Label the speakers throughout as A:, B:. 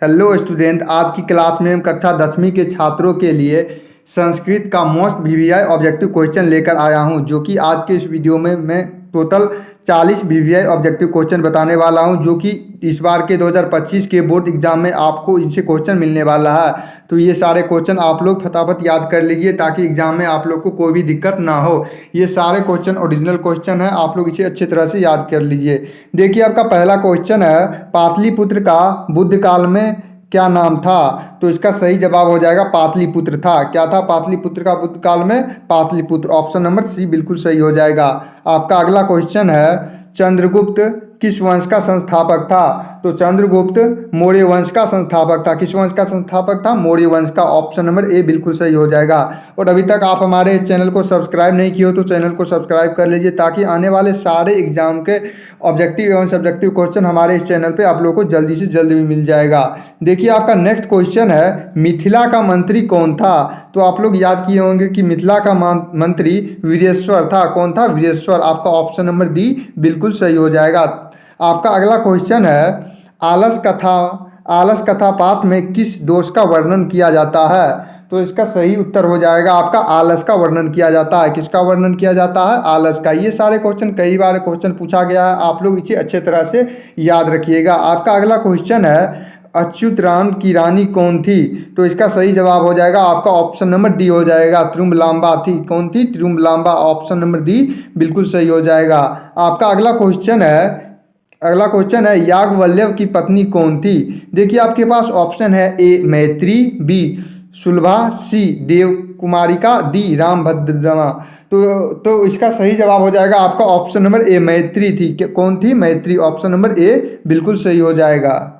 A: Hello student, आज की class में हम कक्षा 10वीं के छात्रों के लिए संस्कृत का मोस्ट वीवीआई ऑब्जेक्टिव क्वेश्चन लेकर आया हूं, जो कि आज के इस वीडियो में मैं टोटल 40 वीवीआई ऑब्जेक्टिव क्वेश्चन बताने वाला हूं, जो कि इस बार के 2025 के बोर्ड एग्जाम में आपको इनसे क्वेश्चन मिलने वाला है। तो ये सारे क्वेश्चन आप लोग फटाफट याद कर लीजिए ताकि एग्जाम में आप लोग को कोई भी दिक्कत ना हो। ये सारे क्वेश्चन ओरिजिनल क्वेश्चन है, आप लोग इसे अच्छी तरह से याद कर लीजिए। देखिए, आपका पहला क्वेश्चन है, पाटलिपुत्र का बुद्ध काल में क्या नाम था? तो इसका सही जवाब हो जाएगा पाटलिपुत्र था। क्या था पाटलिपुत्र का बुद्ध काल में? पाटलिपुत्र। ऑप्शन नंबर सी बिल्कुल सही हो जाएगा। आपका अगला क्वेश्चन है, चंद्रगुप्त किस वंश का संस्थापक था? तो चंद्रगुप्त मौर्य वंश का संस्थापक था। किस वंश का संस्थापक था? मौर्य वंश का। ऑप्शन नंबर ए बिल्कुल सही हो जाएगा। और अभी तक आप हमारे चैनल को सब्सक्राइब नहीं किए हो तो चैनल को सब्सक्राइब कर लीजिए ताकि आने वाले सारे एग्जाम के ऑब्जेक्टिव एवं सब्जेक्टिव क्वेश्चन हमारे इस चैनल पे आप लोगों को जल्दी से जल्दी मिल जाएगा। देखिए, आपका नेक्स्ट क्वेश्चन है, मिथिला का मंत्री कौन था? तो आप लोग याद किए होंगे कि मिथिला का मंत्री वीरेश्वर था। कौन था? वीरेश्वर। आपका ऑप्शन नंबर डी बिल्कुल सही हो जाएगा। आपका अगला क्वेश्चन है, आलस कथा पाठ में किस दोष का वर्णन किया जाता है? तो इसका सही उत्तर हो जाएगा आपका आलस का वर्णन किया जाता है। किसका वर्णन किया जाता है? आलस का। ये सारे क्वेश्चन कई बार क्वेश्चन पूछा गया है, आप लोग इसे अच्छे तरह से याद रखिएगा। आपका अगला क्वेश्चन है, अच्युतराम की रानी कौन थी? तो इसका सही जवाब हो जाएगा आपका ऑप्शन नंबर डी हो जाएगा, त्रिम्बलांबा थी। कौन थी? त्रिम्बलांबा। ऑप्शन नंबर डी बिल्कुल सही हो जाएगा। आपका अगला क्वेश्चन है, याज्ञवल्क्य की पत्नी कौन थी? देखिए, आपके पास ऑप्शन है, ए मैत्री, बी सुलभा, सी देवकुमारिका, डी रामभद्रमा। तो इसका सही जवाब हो जाएगा आपका ऑप्शन नंबर ए मैत्री थी। कौन थी? मैत्री। ऑप्शन नंबर ए बिल्कुल सही हो जाएगा।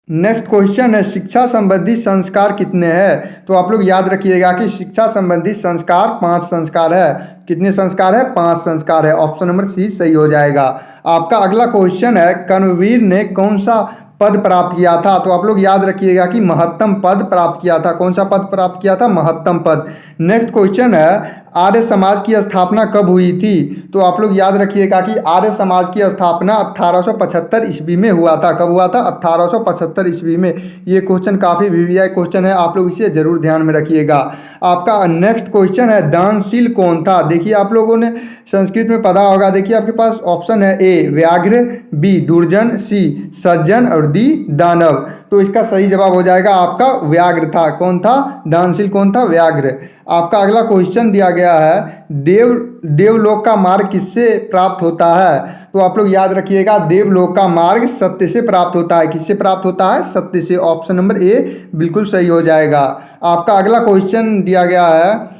A: नेक्स्ट क्वेश्चन है, शिक्षा संबंधी संस्कार कितने हैं? तो आप लोग याद रखिएगा कि शिक्षा संबंधी संस्कार 5 संस्कार है। कितने संस्कार है? 5 संस्कार है। ऑप्शन नंबर सी सही हो जाएगा। आपका अगला क्वेश्चन है, कर्मवीर ने कौन सा पद प्राप्त किया था? तो आप लोग याद रखिएगा कि महत्तम पद प्राप्त किया था। कौन सा पद प्राप्त किया था? महत्तम पद। नेक्स्ट क्वेश्चन है, आर्य समाज की स्थापना कब हुई थी? तो आप लोग याद रखिएगा कि आर्य समाज की स्थापना 1875 ईस्वी में हुआ था। कब हुआ था? 1875 ईस्वी में। ये क्वेश्चन काफ़ी वीवीआई क्वेश्चन है, आप लोग इसे जरूर ध्यान में रखिएगा। आपका नेक्स्ट क्वेश्चन है, दानशील कौन था? देखिए, आप लोगों ने संस्कृत में पढ़ा होगा। देखिए, आपके पास ऑप्शन है, ए व्याघ्र, बी दुर्जन, सी सज्जन और डी दानव। तो इसका सही जवाब हो जाएगा आपका व्याघ्र था। कौन था? दानशील कौन था? व्याघ्र। आपका अगला क्वेश्चन दिया गया है, देवलोक का मार्ग किससे प्राप्त होता है? तो आप लोग याद रखिएगा, देवलोक का मार्ग सत्य से प्राप्त होता है। किससे प्राप्त होता है? सत्य से। ऑप्शन नंबर ए बिल्कुल सही हो जाएगा। आपका अगला क्वेश्चन दिया गया है,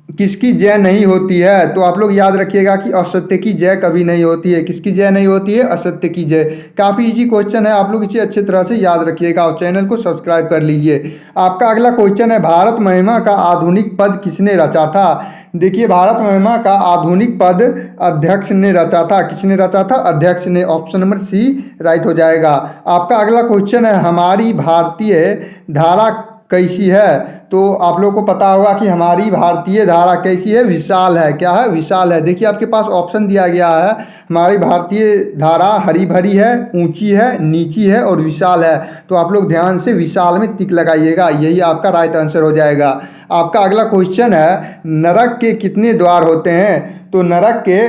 A: किसकी जय नहीं होती है? तो आप लोग याद रखिएगा कि असत्य की जय कभी नहीं होती है। किसकी जय नहीं होती है? असत्य की जय। काफ़ी इजी क्वेश्चन है, आप लोग इसे अच्छी तरह से याद रखिएगा और चैनल को सब्सक्राइब कर लीजिए। आपका अगला क्वेश्चन है, भारत महिमा का आधुनिक पद किसने रचा था? देखिए, भारत महिमा का आधुनिक पद अध्यक्ष ने रचा था। किसने रचा था? अध्यक्ष ने। ऑप्शन नंबर सी राइट हो जाएगा। आपका अगला क्वेश्चन है, हमारी भारतीय धारा कैसी है? तो आप लोग को पता होगा कि हमारी भारतीय धारा कैसी है? विशाल है। क्या है? विशाल है। देखिए, आपके पास ऑप्शन दिया गया है, हमारी भारतीय धारा हरी भरी है, ऊंची है, नीची है और विशाल है। तो आप लोग ध्यान से विशाल में टिक लगाइएगा, यही आपका राइट आंसर हो जाएगा। आपका अगला क्वेश्चन है, नरक के कितने द्वार होते हैं? तो नरक के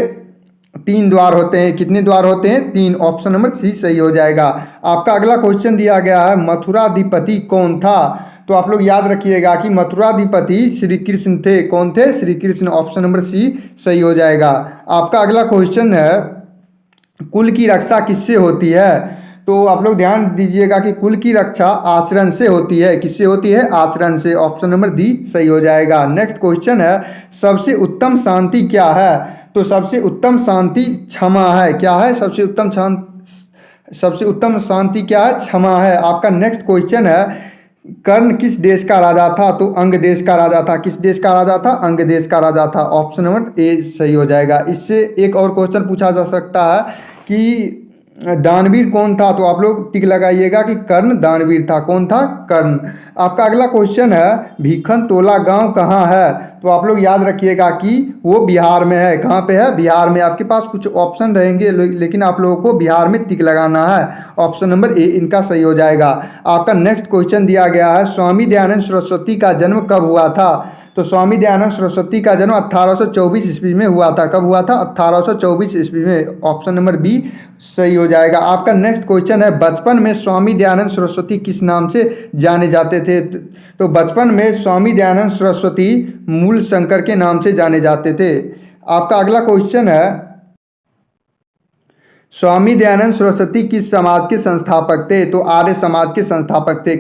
A: 3 द्वार होते हैं। कितने द्वार होते हैं? 3। ऑप्शन नंबर सी सही हो जाएगा। आपका अगला क्वेश्चन दिया गया है, मथुराधिपति कौन था? तो आप लोग याद रखिएगा कि मथुराधिपति श्री कृष्ण थे। कौन थे? Shri Krishna. Option number C सही हो जाएगा। आपका अगला क्वेश्चन है, कुल की रक्षा किससे होती है? तो आप लोग ध्यान दीजिएगा कि कुल की रक्षा आचरण से होती है। किससे होती है? आचरण से। ऑप्शन नंबर डी सही हो जाएगा। नेक्स्ट क्वेश्चन है, सबसे उत्तम शांति क्या है? तो सबसे उत्तम शांति क्षमा है। क्या है? सबसे उत्तम शांति क्या है? क्षमा है। आपका नेक्स्ट क्वेश्चन है, कर्ण किस देश का राजा था? तो अंग देश का राजा था। किस देश का राजा था? अंग देश का राजा था। ऑप्शन नंबर ए सही हो जाएगा। इससे एक और क्वेश्चन पूछा जा सकता है कि दानवीर कौन था? तो आप लोग टिक लगाइएगा कि कर्ण दानवीर था। कौन था? कर्ण। आपका अगला क्वेश्चन है भीखन तोला गांव कहाँ है? तो आप लोग याद रखिएगा कि वो बिहार में है। कहाँ पे है? बिहार में। आपके पास कुछ ऑप्शन रहेंगे लेकिन आप लोगों को बिहार में टिक लगाना है। ऑप्शन नंबर ए इनका सही हो जाएगा। आपका नेक्स्ट क्वेश्चन दिया गया है स्वामी दयानंद सरस्वती का जन्म कब हुआ था? तो स्वामी दयानंद सरस्वती का जन्म 1824 ईस्वी में हुआ था। कब हुआ था? 1824 ईस्वी में। ऑप्शन नंबर बी सही हो जाएगा। आपका नेक्स्ट क्वेश्चन है बचपन में स्वामी दयानंद सरस्वती किस नाम से जाने जाते थे? तो बचपन में स्वामी दयानंद सरस्वती मूल शंकर के नाम से जाने जाते थे। आपका अगला क्वेश्चन है स्वामी दयानंद सरस्वती किस समाज के संस्थापक थे? तो आर्य समाज के संस्थापक थे।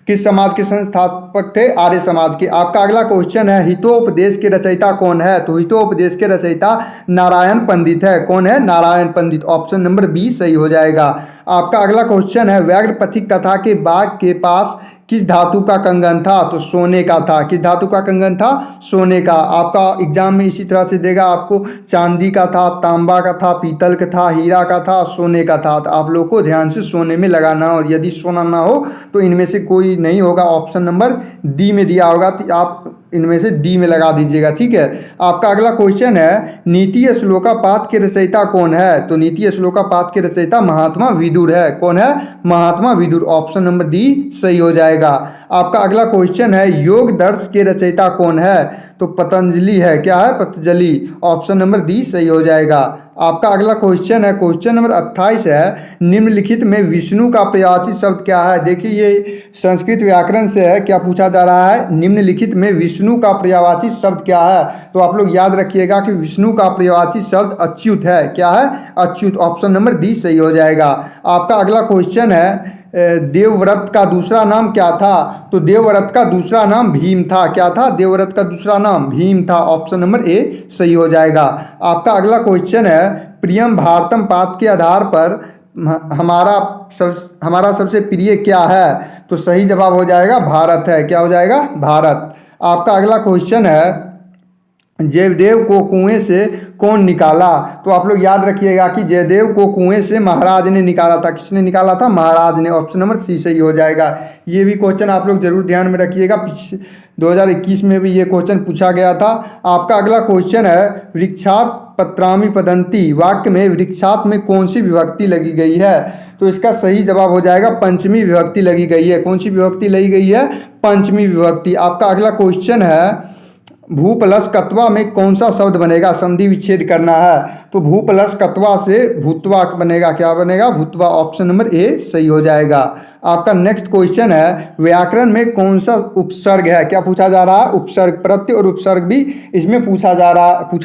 A: किस समाज के संस्थापक थे? आर्य समाज के। आपका अगला क्वेश्चन है हितोपदेश के रचयिता कौन है? तो हितोपदेश के रचयिता नारायण पंडित है। कौन है? नारायण पंडित। ऑप्शन नंबर बी सही हो जाएगा। आपका अगला क्वेश्चन है व्याघ्रपथिक कथा के बाघ के पास किस धातु का कंगन था? तो सोने का था। किस धातु का कंगन था? सोने का। आपका एग्जाम में इसी तरह से देगा, आपको चांदी का था, तांबा का था, पीतल का था, हीरा का था, सोने का था। तो आप लोग को ध्यान से सोने में लगाना, और यदि सोना ना हो तो इनमें से कोई नहीं होगा। ऑप्शन नंबर डी में दिया होगा तो आप इनमें से डी में लगा दीजिएगा। ठीक है। आपका अगला क्वेश्चन है नीति श्लोकापात के रचयिता कौन है? तो नीति श्लोकापात के रचयिता महात्मा विदुर है। कौन है? महात्मा विदुर। ऑप्शन नंबर डी सही हो जाएगा। आपका अगला क्वेश्चन है योग दर्श के रचयिता कौन है? तो पतंजलि है। क्या है? पतंजलि। ऑप्शन नंबर डी सही हो जाएगा। आपका अगला क्वेश्चन है क्वेश्चन नंबर 28 है निम्नलिखित में विष्णु का पर्यायवाची शब्द क्या है? देखिए ये संस्कृत व्याकरण से है। क्या पूछा जा रहा है? निम्नलिखित में विष्णु का पर्यायवाची शब्द क्या है? तो आप लोग याद रखिएगा कि विष्णु का पर्यायवाची शब्द अच्युत है। क्या है? अच्युत। ऑप्शन नंबर डी सही हो जाएगा। आपका अगला क्वेश्चन है देवव्रत का दूसरा नाम क्या था? तो देवव्रत का दूसरा नाम भीम था। क्या था? देवव्रत का दूसरा नाम भीम था। ऑप्शन नंबर ए सही हो जाएगा। आपका अगला क्वेश्चन है प्रियम भारतम पाद के आधार पर हमारा सबसे प्रिय क्या है? तो सही जवाब हो जाएगा भारत है। क्या हो जाएगा? भारत। आपका अगला क्वेश्चन है जयदेव को कुएं से कौन निकाला? तो आप लोग याद रखिएगा कि जयदेव को कुएं से महाराज ने निकाला था। किसने निकाला था? महाराज ने। ऑप्शन नंबर सी सही हो जाएगा। ये भी क्वेश्चन आप लोग जरूर ध्यान में रखिएगा। 2021 में भी ये क्वेश्चन पूछा गया था। आपका अगला क्वेश्चन है वृक्षात पत्रामि पदंती वाक्य में वृक्षात में कौन सी विभक्ति लगी गई है? तो इसका सही जवाब हो जाएगा पंचमी विभक्ति लगी गई है। कौन सी विभक्ति लगी गई है? पंचमी विभक्ति। आपका अगला क्वेश्चन है भू प्लस कत्वा में कौन सा शब्द बनेगा? संधि विच्छेद करना है। तो भू प्लस कत्वा से भूतवा बनेगा। क्या बनेगा? भूतवा। ऑप्शन नंबर ए सही हो जाएगा। आपका नेक्स्ट क्वेश्चन है व्याकरण में कौन सा उपसर्ग है? क्या पूछा जा रहा है? उपसर्ग। प्रत्यय और उपसर्ग भी इसमें पूछा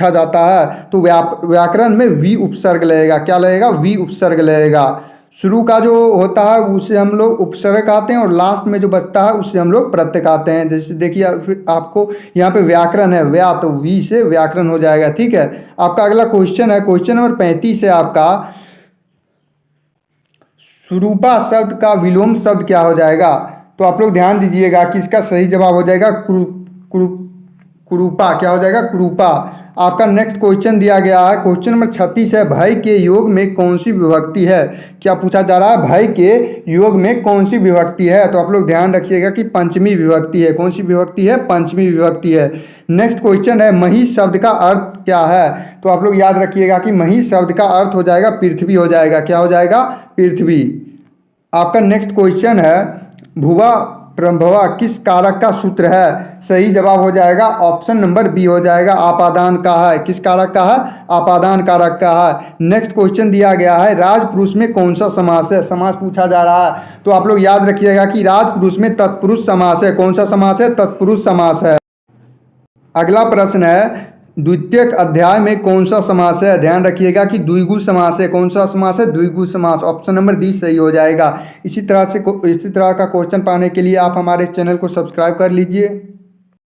A: जाता है। तो व्याकरण में वी उपसर्ग लगेगा। क्या लगेगा? वी उपसर्ग लगेगा। शुरू का जो होता है उसे हम लोग उपसर्ग कहते हैं, और लास्ट में जो बचता है उसे हम लोग प्रत्यय कहते हैं। जैसे देखिए आपको यहाँ पे व्याकरण है व्या, तो वी से व्याकरण हो जाएगा। ठीक है। आपका अगला क्वेश्चन है क्वेश्चन नंबर 35 है आपका सुरूपा शब्द का विलोम शब्द क्या हो जाएगा? तो आप लोग ध्यान दीजिएगा कि इसका सही जवाब हो जाएगा कुरूपा। क्या हो जाएगा? कुरूपा। आपका नेक्स्ट क्वेश्चन दिया गया है क्वेश्चन नंबर 36 है भय के योग में कौन सी विभक्ति है? क्या पूछा जा रहा है? भय के योग में कौन सी विभक्ति है? तो आप लोग ध्यान रखिएगा कि पंचमी विभक्ति है। कौन सी विभक्ति है? पंचमी विभक्ति है। नेक्स्ट क्वेश्चन है महिष शब्द का अर्थ क्या है? तो आप लोग याद रखिएगा कि महिष शब्द का अर्थ हो जाएगा पृथ्वी हो जाएगा। क्या हो जाएगा? पृथ्वी। आपका नेक्स्ट क्वेश्चन है भुवा प्रभवा किस कारक का सूत्र है? सही जवाब हो जाएगा ऑप्शन नंबर बी हो जाएगा आपादान का है। किस कारक का है? आपादान कारक का है। नेक्स्ट क्वेश्चन दिया गया है राजपुरुष में कौन सा समास है? समास पूछा जा रहा है। तो आप लोग याद रखिएगा कि राजपुरुष में तत्पुरुष समास है। कौन सा समास है? तत्पुरुष समास है। अगला प्रश्न है द्वितीयक अध्याय में कौन सा समास है? ध्यान रखिएगा कि द्विगु समास है। कौन सा समास है? द्विगु समास। ऑप्शन नंबर डी सही हो जाएगा। इसी तरह का क्वेश्चन पाने के लिए आप हमारे चैनल को सब्सक्राइब कर लीजिए।